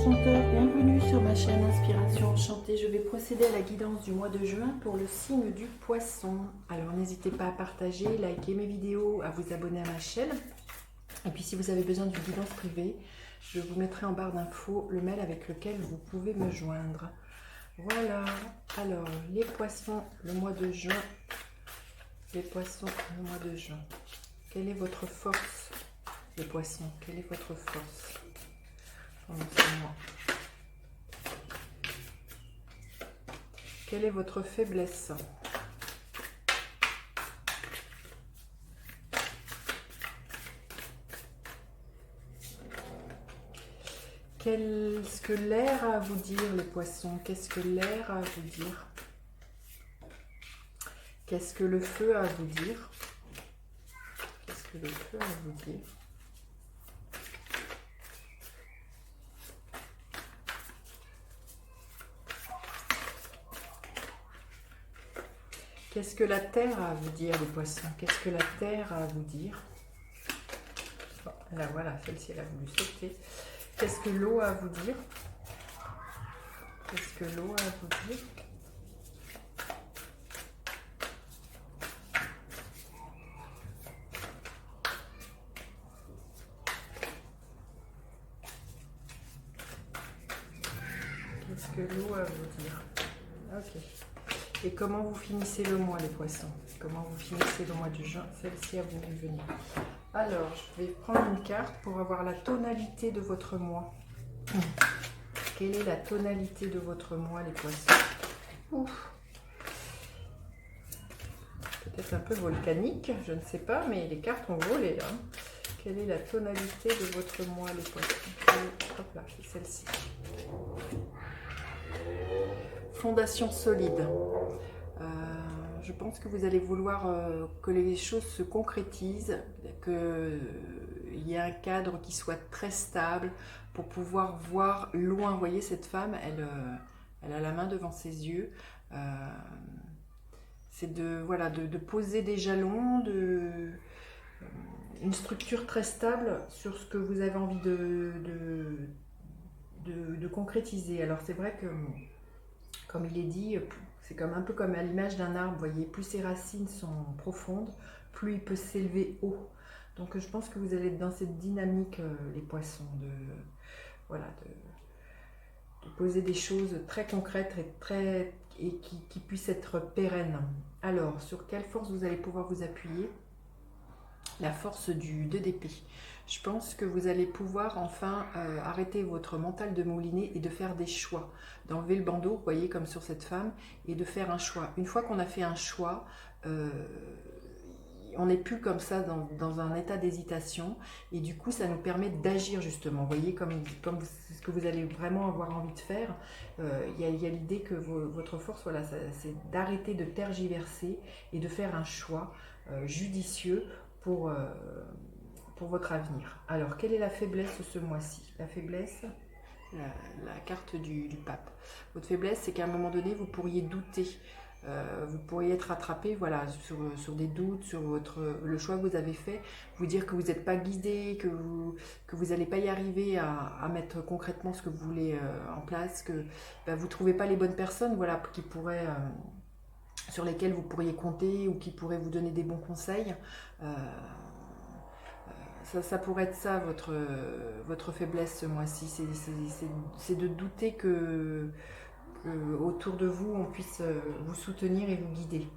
enchanteurs, bienvenue sur ma chaîne Inspiration Enchantée. Je vais procéder à la guidance du mois de juin pour le signe du poisson. Alors n'hésitez pas à partager, liker mes vidéos, à vous abonner à ma chaîne. Et puis si vous avez besoin d'une guidance privée, je vous mettrai en barre d'infos le mail avec lequel vous pouvez me joindre. Voilà, alors les poissons, le mois de juin. Les poissons, le mois de juin. Quelle est votre force, les poissons? Quelle est votre force pendant ce mois? Quelle est votre faiblesse? Qu'est-ce que l'air a à vous dire, les poissons? Qu'est-ce que l'air a à vous dire? Qu'est-ce que le feu a à vous dire? Qu'est-ce que le feu a à vous dire? Qu'est-ce que la terre a à vous dire, les poissons? Qu'est-ce que la terre a à vous dire? Bon, là, voilà, celle-ci, elle a voulu sauter. Qu'est-ce que l'eau a à vous dire? Qu'est-ce que l'eau a à vous dire? Qu'est-ce que l'eau a à vous dire? Ok. Et comment vous finissez le mois, les poissons? Comment vous finissez le mois de juin? Celle-ci a voulu venir. Alors, je vais prendre une carte pour avoir la tonalité de votre mois. Quelle est la tonalité de votre mois, les poissons? Ouf. Peut-être un peu volcanique, je ne sais pas, mais les cartes ont volé. Hein. Quelle est la tonalité de votre mois, les poissons? Hop là, c'est celle-ci. Fondation solide. Je pense que vous allez vouloir que les choses se concrétisent, qu'il y ait un cadre qui soit très stable pour pouvoir voir loin. Vous voyez, cette femme, elle a la main devant ses yeux. C'est de poser des jalons, une structure très stable sur ce que vous avez envie de concrétiser. Alors c'est vrai que, comme il est dit, c'est comme un peu comme à l'image d'un arbre, vous voyez, plus ses racines sont profondes, plus il peut s'élever haut. Donc je pense que vous allez être dans cette dynamique, les poissons, de poser des choses très concrètes et qui puissent être pérennes. Alors, sur quelle force vous allez pouvoir vous appuyer? La force du 2 d'épée. Je pense que vous allez pouvoir enfin arrêter votre mental de mouliner et de faire des choix. D'enlever le bandeau, vous voyez, comme sur cette femme, et de faire un choix. Une fois qu'on a fait un choix, on n'est plus comme ça dans un état d'hésitation. Et du coup, ça nous permet d'agir justement. Vous voyez, comme ce que vous allez vraiment avoir envie de faire. Il y a l'idée que votre force, voilà, c'est d'arrêter de tergiverser et de faire un choix judicieux pour votre avenir. Alors, quelle est la faiblesse ce mois-ci? La faiblesse, la carte du pape. Votre faiblesse, c'est qu'à un moment donné, vous pourriez douter. Vous pourriez être attrapé, voilà, sur des doutes, sur le choix que vous avez fait, vous dire que vous n'êtes pas guidé, que vous n'allez pas y arriver à mettre concrètement ce que vous voulez en place, que vous ne trouvez pas les bonnes personnes, voilà, qui pourraient... sur lesquels vous pourriez compter ou qui pourraient vous donner des bons conseils. Ça pourrait être ça, votre faiblesse ce mois-ci. C'est de douter que autour de vous, on puisse vous soutenir et vous guider.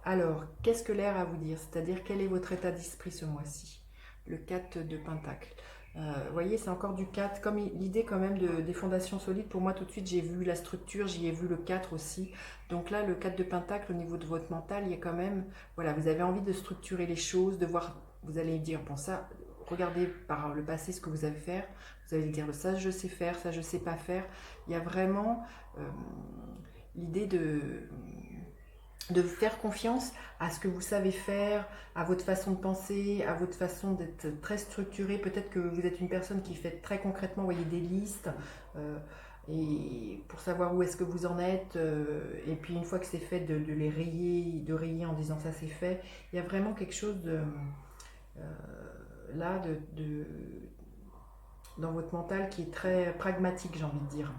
Alors, qu'est-ce que l'air a à vous dire? C'est-à-dire, quel est votre état d'esprit ce mois-ci? Le 4 de Pentacle. Vous voyez, c'est encore du 4, comme l'idée quand même des fondations solides. Pour moi, tout de suite, j'ai vu la structure, j'y ai vu le 4 aussi. Donc là, le 4 de Pentacle, au niveau de votre mental, il y a quand même, voilà, vous avez envie de structurer les choses, de voir, vous allez dire, bon ça, regardez par le passé ce que vous avez fait, vous allez dire, ça je sais faire, ça je sais pas faire. Il y a vraiment l'idée de faire confiance à ce que vous savez faire, à votre façon de penser, à votre façon d'être très structuré. Peut-être que vous êtes une personne qui fait très concrètement, vous voyez, des listes, et pour savoir où est-ce que vous en êtes, et puis une fois que c'est fait, de les rayer en disant ça c'est fait. Il y a vraiment quelque chose de là dans votre mental qui est très pragmatique, j'ai envie de dire.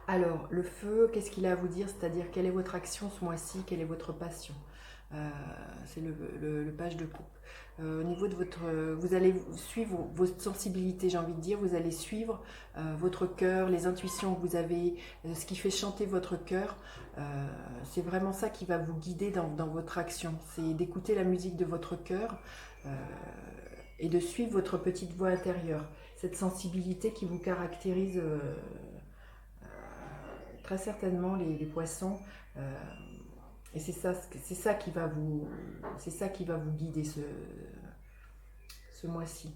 Alors, le feu, qu'est-ce qu'il a à vous dire? C'est-à-dire, quelle est votre action ce mois-ci? Quelle est votre passion? C'est le page de coupe. Au niveau de votre... vous allez suivre vos sensibilités, j'ai envie de dire. Vous allez suivre votre cœur, les intuitions que vous avez, ce qui fait chanter votre cœur. C'est vraiment ça qui va vous guider dans votre action. C'est d'écouter la musique de votre cœur et de suivre votre petite voix intérieure. Cette sensibilité qui vous caractérise... très certainement les poissons, et c'est ça qui va vous guider ce mois-ci.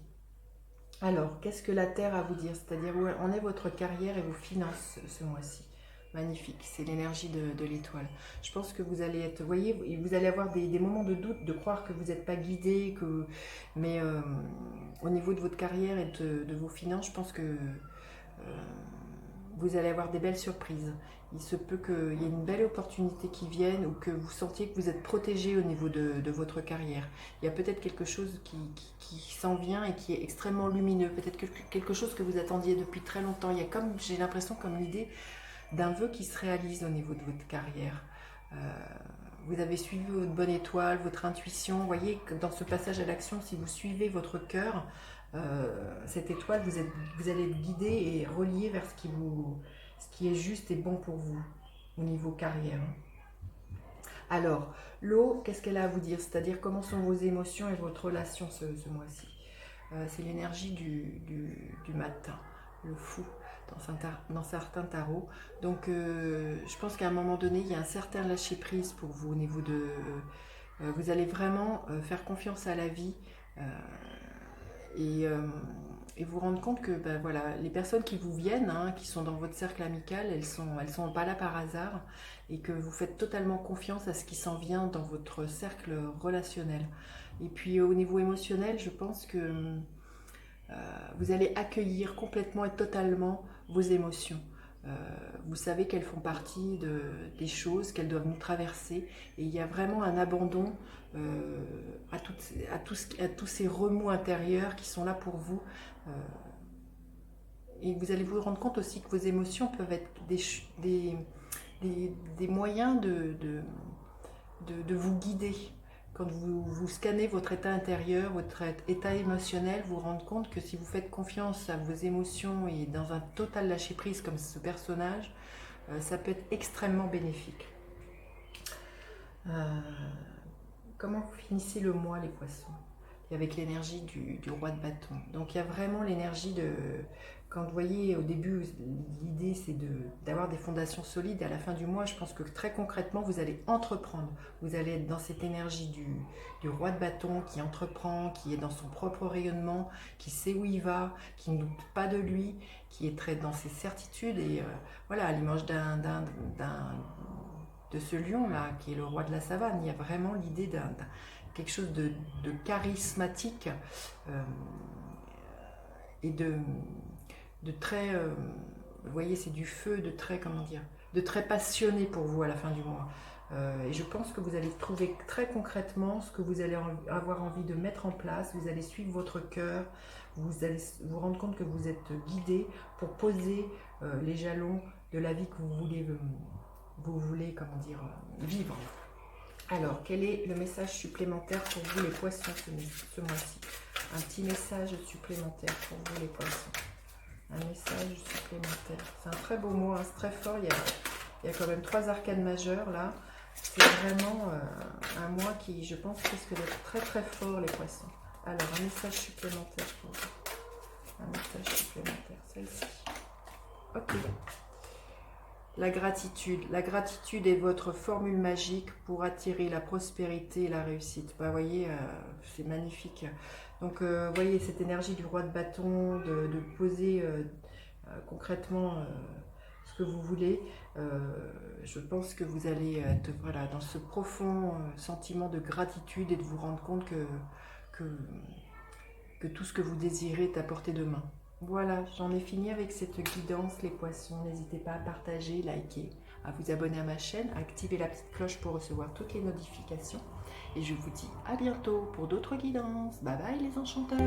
Alors, qu'est-ce que la Terre a à vous dire? C'est-à-dire où en est votre carrière et vos finances ce mois-ci? Magnifique, c'est l'énergie de l'étoile. Je pense que vous allez être, vous voyez, vous allez avoir des moments de doute, de croire que vous n'êtes pas guidé, mais au niveau de votre carrière et de vos finances, je pense que vous allez avoir des belles surprises. Il se peut qu'il y ait une belle opportunité qui vienne ou que vous sentiez que vous êtes protégé au niveau de votre carrière. Il y a peut-être quelque chose qui s'en vient et qui est extrêmement lumineux. Peut-être quelque chose que vous attendiez depuis très longtemps. Il y a j'ai l'impression comme l'idée d'un vœu qui se réalise au niveau de votre carrière. Vous avez suivi votre bonne étoile, votre intuition. Vous voyez que dans ce passage à l'action, si vous suivez votre cœur, cette étoile, vous allez être guidé et relié vers ce qui est juste et bon pour vous au niveau carrière. Alors, l'eau, qu'est-ce qu'elle a à vous dire? C'est-à-dire comment sont vos émotions et votre relation ce mois-ci? C'est l'énergie du matin, le fou dans certains tarots. Donc, je pense qu'à un moment donné, il y a un certain lâcher-prise pour vous au niveau de... vous allez vraiment faire confiance à la vie et vous rendre compte que ben, voilà, les personnes qui vous viennent, qui sont dans votre cercle amical, elles sont pas là par hasard et que vous faites totalement confiance à ce qui s'en vient dans votre cercle relationnel. Et puis au niveau émotionnel, je pense que vous allez accueillir complètement et totalement vos émotions. Vous savez qu'elles font partie des choses, qu'elles doivent nous traverser. Et il y a vraiment un abandon à tous ces remous intérieurs qui sont là pour vous. Et vous allez vous rendre compte aussi que vos émotions peuvent être des moyens de vous guider. Quand vous scannez votre état intérieur, votre état émotionnel, vous vous rendez compte que si vous faites confiance à vos émotions et dans un total lâcher-prise comme ce personnage, ça peut être extrêmement bénéfique. Comment vous finissez le mois, les poissons? Et avec l'énergie du roi de bâton. Donc il y a vraiment l'énergie de... Quand vous voyez au début, l'idée c'est d'avoir des fondations solides. À la fin du mois, je pense que très concrètement, vous allez entreprendre. Vous allez être dans cette énergie du roi de bâton qui entreprend, qui est dans son propre rayonnement, qui sait où il va, qui ne doute pas de lui, qui est très dans ses certitudes. Et voilà, à l'image de ce lion-là, qui est le roi de la savane, il y a vraiment l'idée quelque chose de charismatique et de très, vous voyez, c'est du feu, de très, comment dire, de très passionné pour vous à la fin du mois. Et je pense que vous allez trouver très concrètement ce que vous allez avoir envie de mettre en place. Vous allez suivre votre cœur, vous allez vous rendre compte que vous êtes guidé pour poser les jalons de la vie que vous voulez comment dire, vivre. Alors, quel est le message supplémentaire pour vous les poissons ce mois-ci? Un petit message supplémentaire pour vous les poissons. Un message supplémentaire. C'est un très beau mois, c'est très fort. Il y a quand même 3 arcanes majeures là. C'est vraiment un mois qui, je pense, risque d'être très très fort les poissons. Alors, un message supplémentaire pour vous. Un message supplémentaire, celle-ci. Ok. La gratitude. La gratitude est votre formule magique pour attirer la prospérité et la réussite. Bah, vous voyez, c'est magnifique. Donc, vous voyez cette énergie du roi de bâton, de poser concrètement ce que vous voulez. Je pense que vous allez être voilà, dans ce profond sentiment de gratitude et de vous rendre compte que tout ce que vous désirez est à portée de main. Voilà, j'en ai fini avec cette guidance, les poissons. N'hésitez pas à partager, liker, à vous abonner à ma chaîne, à activer la petite cloche pour recevoir toutes les notifications. Et je vous dis à bientôt pour d'autres guidances. Bye bye les enchanteurs!